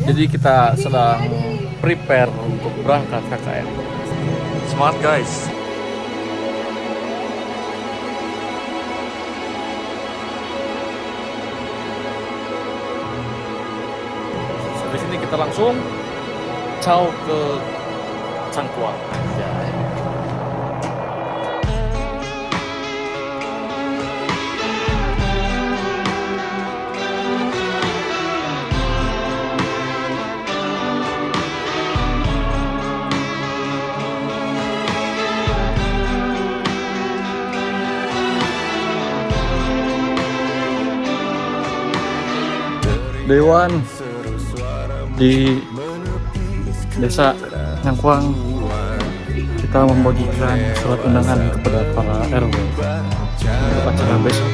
Jadi kita sedang prepare untuk berangkat KKN. Semangat guys. Habis ini kita langsung caw ke Cangkuang. Anjay. Dewan di desa Cangkuang, kita membagikan surat undangan kepada para RW untuk acara besok.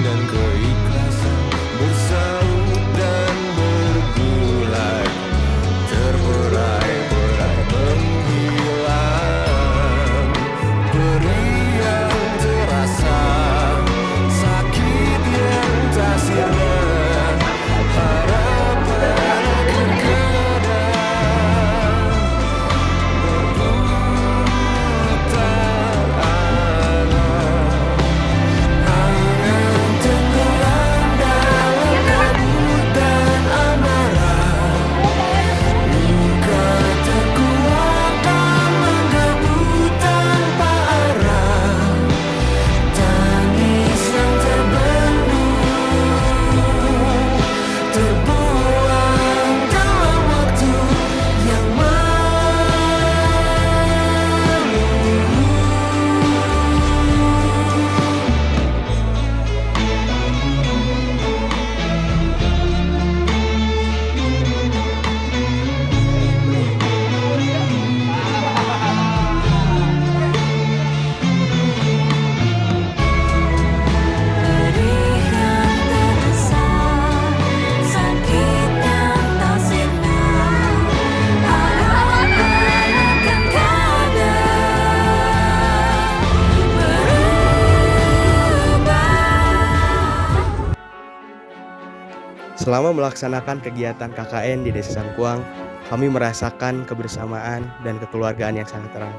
Selama melaksanakan kegiatan KKN di Desa Cangkuang, kami merasakan kebersamaan dan kekeluargaan yang sangat erat.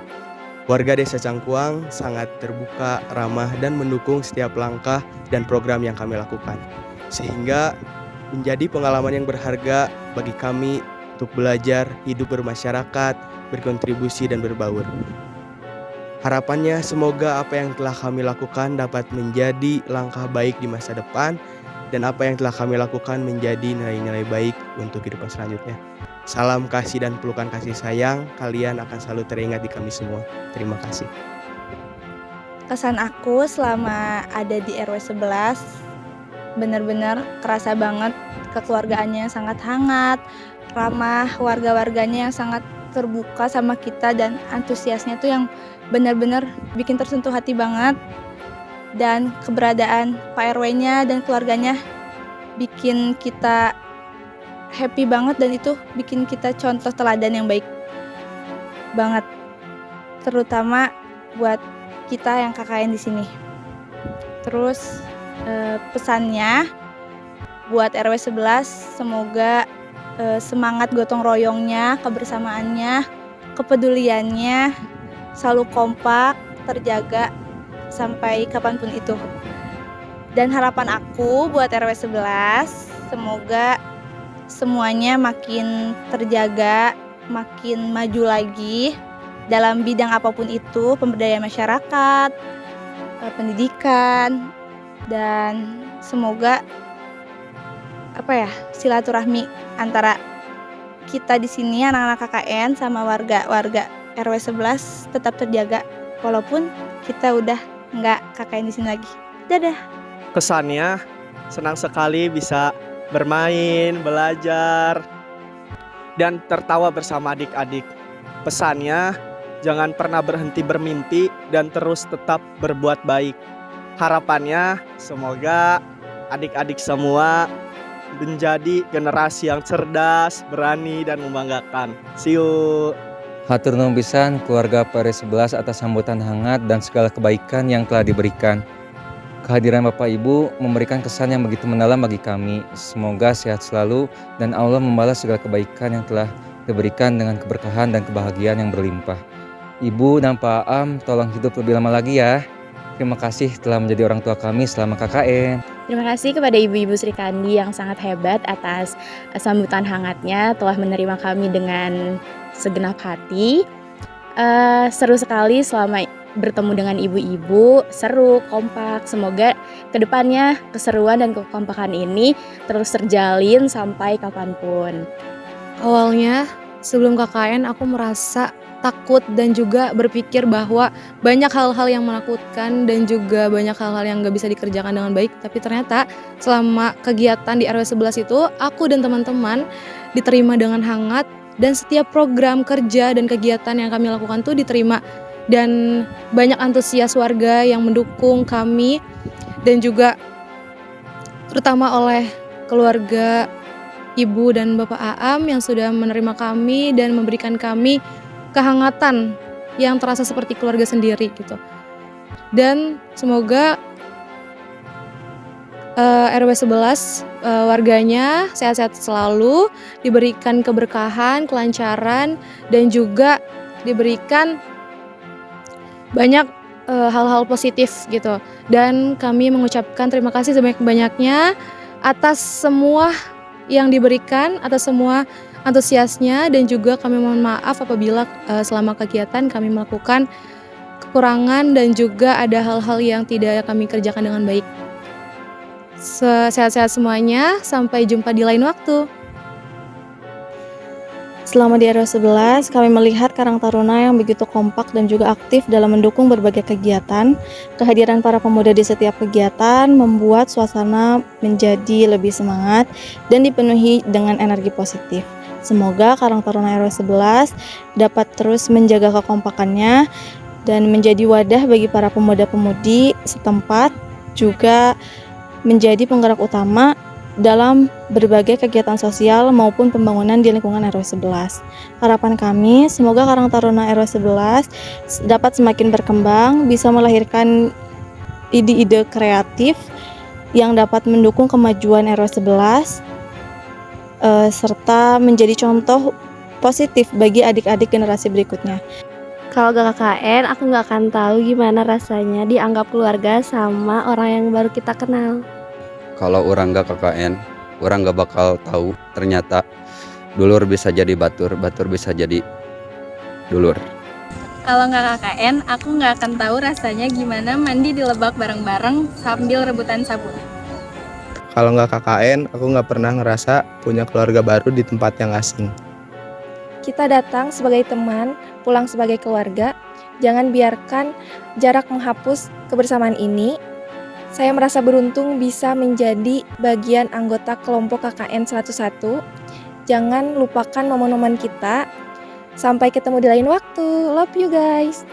Warga Desa Cangkuang sangat terbuka, ramah, dan mendukung setiap langkah dan program yang kami lakukan. Sehingga menjadi pengalaman yang berharga bagi kami untuk belajar, hidup bermasyarakat, berkontribusi, dan berbaur. Harapannya semoga apa yang telah kami lakukan dapat menjadi langkah baik di masa depan, dan apa yang telah kami lakukan menjadi nilai-nilai baik untuk kehidupan selanjutnya. Salam kasih dan pelukan kasih sayang, kalian akan selalu teringat di kami semua. Terima kasih. Kesan aku selama ada di RW 11, benar-benar kerasa banget kekeluargaannya yang sangat hangat, ramah, warga-warganya yang sangat terbuka sama kita, dan antusiasnya tuh yang benar-benar bikin tersentuh hati banget. Dan keberadaan Pak RW-nya dan keluarganya bikin kita happy banget, dan itu bikin kita contoh teladan yang baik banget, terutama buat kita yang KKN di sini. Terus pesannya buat RW 11, semoga semangat gotong royongnya, kebersamaannya, kepeduliannya selalu kompak, terjaga sampai kapanpun itu. Dan harapan aku buat RW 11, semoga semuanya makin terjaga, makin maju lagi dalam bidang apapun itu, pemberdayaan masyarakat, pendidikan, dan semoga silaturahmi antara kita di sini anak-anak KKN sama warga RW 11 tetap terjaga walaupun kita udah nggak KKN di sini lagi. Dadah. Kesannya senang sekali bisa bermain, belajar, dan tertawa bersama adik-adik. Pesannya jangan pernah berhenti bermimpi dan terus tetap berbuat baik. Harapannya semoga adik-adik semua menjadi generasi yang cerdas, berani, dan membanggakan. See you. Hatur nuhun pisan keluarga RW 11 atas sambutan hangat dan segala kebaikan yang telah diberikan. Kehadiran Bapak Ibu memberikan kesan yang begitu mendalam bagi kami. Semoga sehat selalu dan Allah membalas segala kebaikan yang telah diberikan dengan keberkahan dan kebahagiaan yang berlimpah. Ibu dan Pak Am tolong hidup lebih lama lagi ya. Terima kasih telah menjadi orang tua kami selama KKN. Terima kasih kepada Ibu-Ibu Sri Kandi yang sangat hebat atas sambutan hangatnya, telah menerima kami dengan segenap hati. Seru sekali selama bertemu dengan ibu-ibu, seru, kompak. Semoga kedepannya keseruan dan kekompakan ini terus terjalin sampai kapanpun. Awalnya sebelum KKN aku merasa takut dan juga berpikir bahwa banyak hal-hal yang menakutkan dan juga banyak hal-hal yang gak bisa dikerjakan dengan baik. Tapi ternyata selama kegiatan di RW 11 itu aku dan teman-teman diterima dengan hangat dan setiap program kerja dan kegiatan yang kami lakukan tuh diterima. Dan banyak antusias warga yang mendukung kami dan juga terutama oleh keluarga Ibu dan Bapak Aam yang sudah menerima kami dan memberikan kami kehangatan yang terasa seperti keluarga sendiri gitu. Dan semoga RW 11 warganya sehat-sehat selalu, diberikan keberkahan, kelancaran dan juga diberikan banyak hal-hal positif gitu. Dan kami mengucapkan terima kasih sebanyak-banyaknya atas semua yang diberikan, atas semua antusiasnya, dan juga kami mohon maaf apabila selama kegiatan kami melakukan kekurangan dan juga ada hal-hal yang tidak kami kerjakan dengan baik. Sehat-sehat semuanya, sampai jumpa di lain waktu. Selama di RW 11, kami melihat Karang Taruna yang begitu kompak dan juga aktif dalam mendukung berbagai kegiatan. Kehadiran para pemuda di setiap kegiatan membuat suasana menjadi lebih semangat dan dipenuhi dengan energi positif. Semoga Karang Taruna RW 11 dapat terus menjaga kekompakannya dan menjadi wadah bagi para pemuda-pemudi setempat, juga menjadi penggerak utama dalam berbagai kegiatan sosial maupun pembangunan di lingkungan RW 11. Harapan kami, semoga Karang Taruna RW 11 dapat semakin berkembang, bisa melahirkan ide-ide kreatif yang dapat mendukung kemajuan RW 11, serta menjadi contoh positif bagi adik-adik generasi berikutnya. Kalau gak KKN, aku gak akan tahu gimana rasanya dianggap keluarga sama orang yang baru kita kenal. Kalau orang gak KKN, orang gak bakal tahu ternyata dulur bisa jadi batur, batur bisa jadi dulur. Kalau nggak KKN, aku nggak akan tahu rasanya gimana mandi di Lebak bareng-bareng sambil rebutan sabun. Kalau nggak KKN, aku nggak pernah ngerasa punya keluarga baru di tempat yang asing. Kita datang sebagai teman, pulang sebagai keluarga. Jangan biarkan jarak menghapus kebersamaan ini. Saya merasa beruntung bisa menjadi bagian anggota kelompok KKN 101. Jangan lupakan momen-momen kita. Sampai ketemu di lain waktu. Love you guys.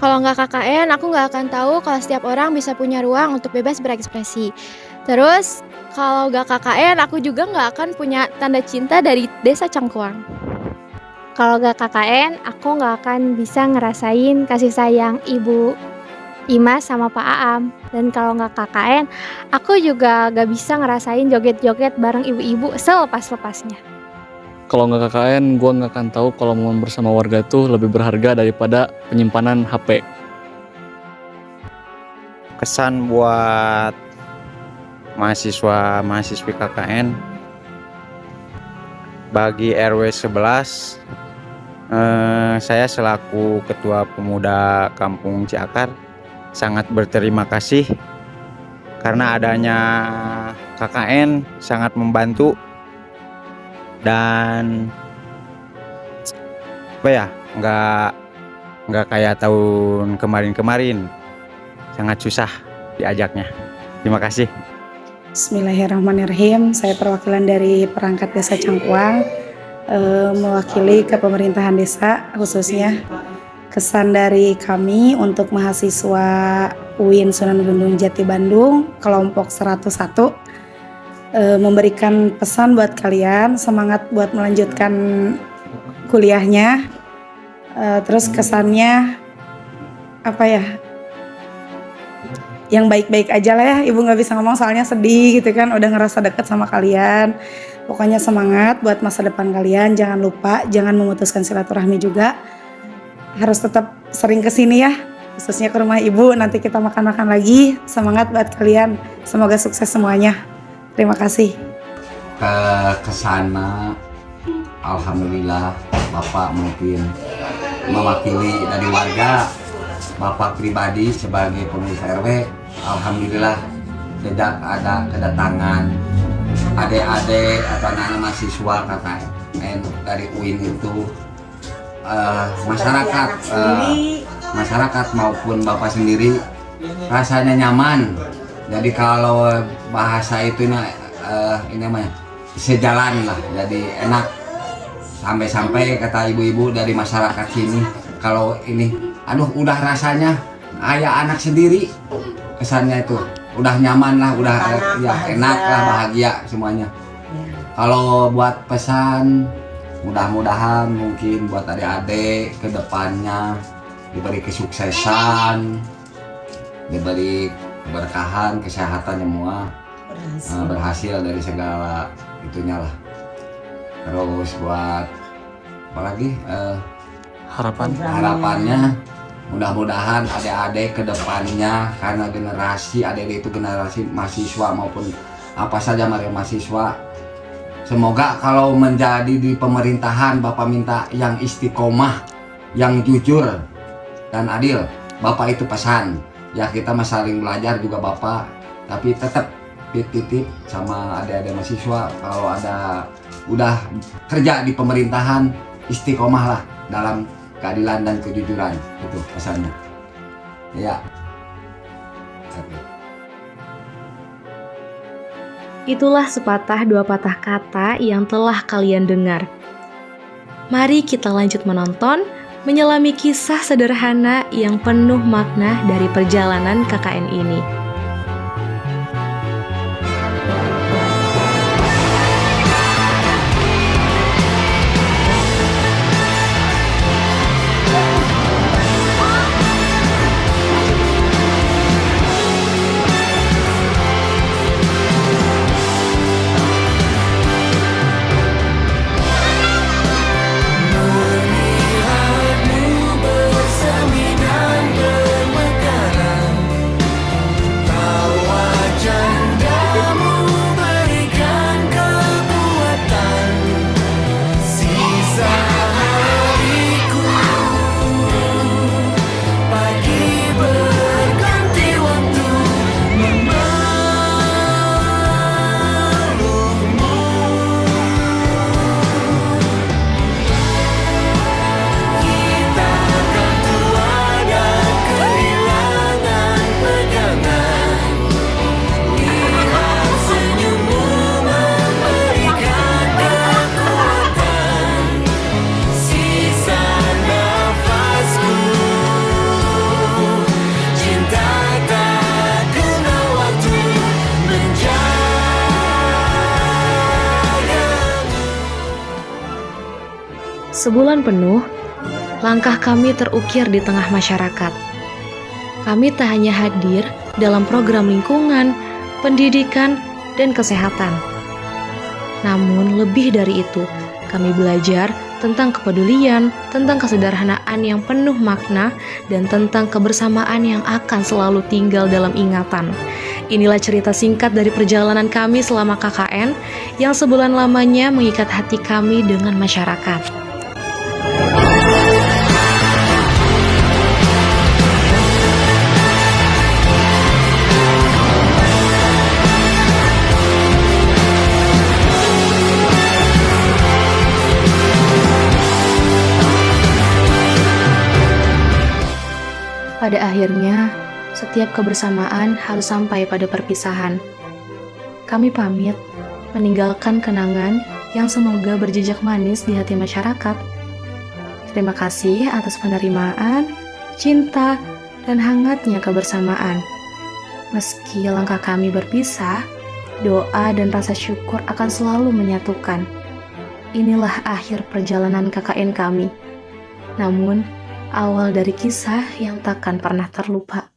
Kalau nggak KKN, aku nggak akan tahu kalau setiap orang bisa punya ruang untuk bebas berekspresi. Terus, kalau nggak KKN, aku juga nggak akan punya tanda cinta dari Desa Cangkuang. Kalau gak KKN, aku gak akan bisa ngerasain kasih sayang Ibu Imas sama Pak Aam. Dan kalau gak KKN, aku juga gak bisa ngerasain joget-joget bareng ibu-ibu selepas-lepasnya. Kalau nggak KKN, gue nggak akan tahu kalau momen bersama warga itu lebih berharga daripada penyimpanan HP. Kesan buat mahasiswa-mahasiswi KKN bagi RW 11, saya selaku Ketua Pemuda Kampung Ciakar sangat berterima kasih karena adanya KKN sangat membantu. Dan nggak kayak tahun kemarin, sangat susah diajaknya. Terima kasih. Bismillahirrahmanirrahim. Saya perwakilan dari perangkat Desa Cangkuang, mewakili ke pemerintahan desa khususnya. Kesan dari kami untuk mahasiswa UIN Sunan Gunung Jati Bandung kelompok 101, memberikan pesan buat kalian, semangat buat melanjutkan kuliahnya. Terus kesannya yang baik-baik aja lah ya. Ibu nggak bisa ngomong soalnya sedih gitu kan, udah ngerasa deket sama kalian. Pokoknya semangat buat masa depan kalian, jangan lupa, jangan memutuskan silaturahmi juga. Harus tetap sering kesini ya, khususnya ke rumah ibu, nanti kita makan-makan lagi. Semangat buat kalian, semoga sukses semuanya. Terima kasih. Ke sana, alhamdulillah Bapak mungkin mewakili dari warga, Bapak pribadi sebagai pengurus RW, alhamdulillah tidak ada kedatangan adik-adik atau anak-anak mahasiswa KKN dari UIN itu, masyarakat maupun Bapak sendiri rasanya nyaman. Jadi kalau bahasa itu ini namanya sejalan lah, jadi enak. Sampai-sampai kata ibu-ibu dari masyarakat sini, kalau ini aduh udah rasanya kayak anak sendiri, kesannya itu udah nyaman lah, udah ya enak lah, bahagia semuanya. Kalau buat pesan, mudah-mudahan mungkin buat adik-adik ke depannya diberi kesuksesan, diberi keberkahan, kesehatan semua, berhasil dari segala itunya lah. Terus buat apalagi harapannya mudah-mudahan adik-adik ke depannya, karena generasi adik-adik itu generasi mahasiswa maupun apa saja mahasiswa, semoga kalau menjadi di pemerintahan Bapak minta yang istiqomah, yang jujur dan adil. Bapak itu pesan ya, kita saling belajar juga Bapak, tapi tetap titip sama adik-adik mahasiswa, kalau ada udah kerja di pemerintahan, istiqomah lah dalam keadilan dan kejujuran, itu pesannya ya. Itulah sepatah dua patah kata yang telah kalian dengar. Mari kita lanjut menonton, menyelami kisah sederhana yang penuh makna dari perjalanan KKN ini. Sebulan penuh, langkah kami terukir di tengah masyarakat. Kami tak hanya hadir dalam program lingkungan, pendidikan, dan kesehatan. Namun lebih dari itu, kami belajar tentang kepedulian, tentang kesederhanaan yang penuh makna, dan tentang kebersamaan yang akan selalu tinggal dalam ingatan. Inilah cerita singkat dari perjalanan kami selama KKN yang sebulan lamanya mengikat hati kami dengan masyarakat. Pada akhirnya, setiap kebersamaan harus sampai pada perpisahan. Kami pamit, meninggalkan kenangan yang semoga berjejak manis di hati masyarakat. Terima kasih atas penerimaan, cinta, dan hangatnya kebersamaan. Meski langkah kami berpisah, doa dan rasa syukur akan selalu menyatukan. Inilah akhir perjalanan KKN kami. Namun, awal dari kisah yang takkan pernah terlupa.